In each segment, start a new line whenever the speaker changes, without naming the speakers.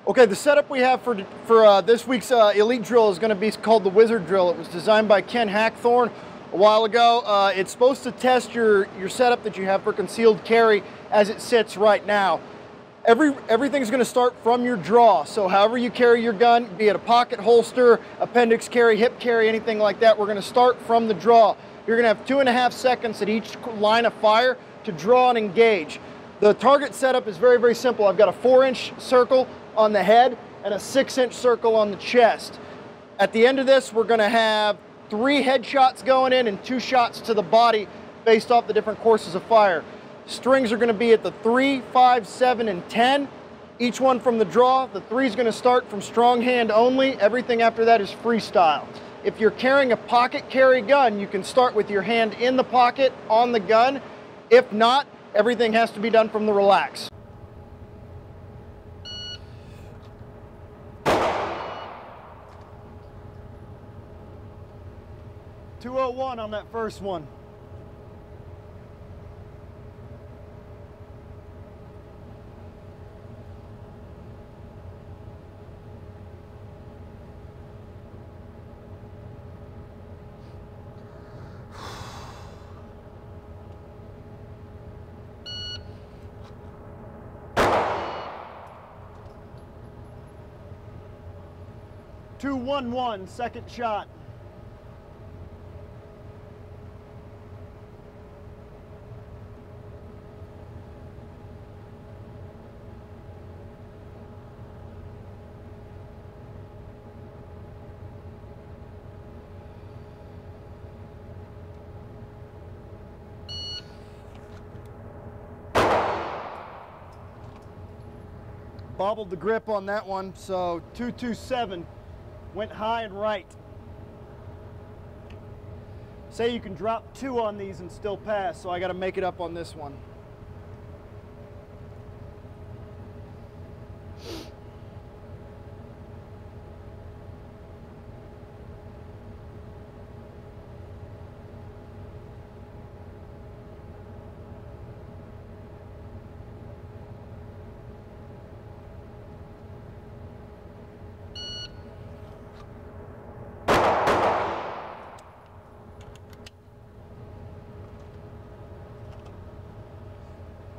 Okay, the setup we have for this week's elite drill is going to be called the Wizard Drill. It was designed by Hackathorn a while ago. It's supposed to test your setup that you have for concealed carry as it sits right now. Everything's going to start from your draw. So however you carry your gun, be it a pocket holster, appendix carry, hip carry, anything like that, we're going to start from the draw. You're going to have 2.5 seconds at each line of fire to draw and engage. The target setup is very, very simple. I've got a 4-inch circle on the head and a 6-inch circle on the chest. At the end of this, we're going to have 3 headshots going in and 2 shots to the body based off the different courses of fire. Strings are going to be at the 3, 5, 7, and 10, each one from the draw. The 3 is going to start from strong hand only. Everything after that is freestyle. If you're carrying a pocket carry gun, you can start with your hand in the pocket on the gun. If not, everything has to be done from the relax. .201 on that first one. .211, second shot. Bobbled the grip on that one, so 227 went high and right. Say you can drop 2 on these and still pass, so I got to make it up on this one.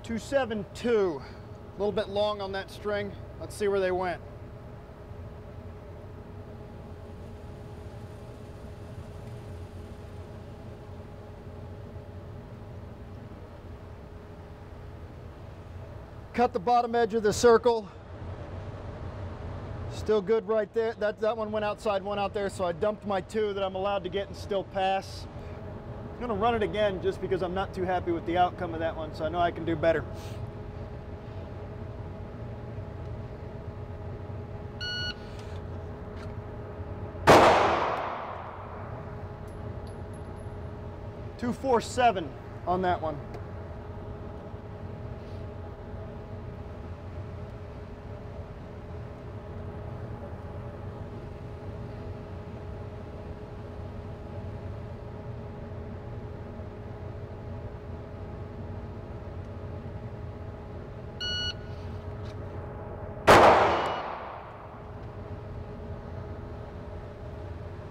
.272, a little bit long on that string. Let's see where they went. Cut the bottom edge of the circle. Still good right there. That one went outside, one out there, so I dumped my 2 that I'm allowed to get and still pass. I'm going to run it again just because I'm not too happy with the outcome of that one, so I know I can do better. .247 on that one.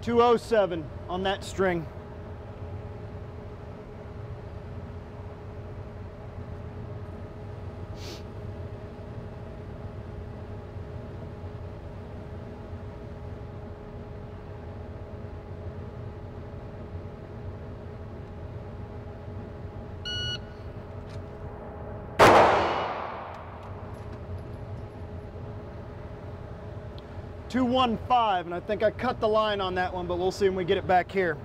.207 on that string. .215, and I think I cut the line on that one, but we'll see when we get it back here.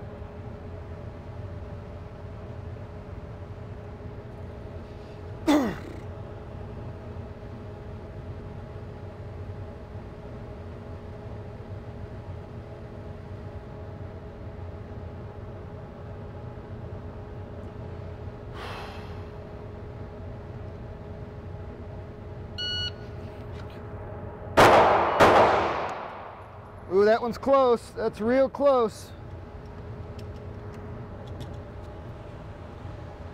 Ooh, that one's close. That's real close.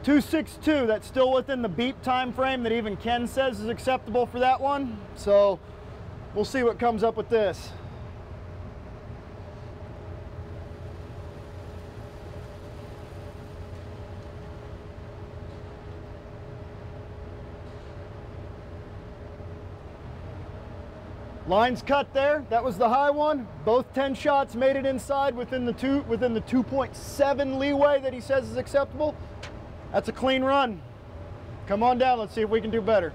262, that's still within the beep time frame that even Ken says is acceptable for that one. So we'll see what comes up with this. Lines cut there. That was the high one. Both 10 shots made it inside within the 2.7 leeway that he says is acceptable. That's a clean run. Come on down, let's see if we can do better.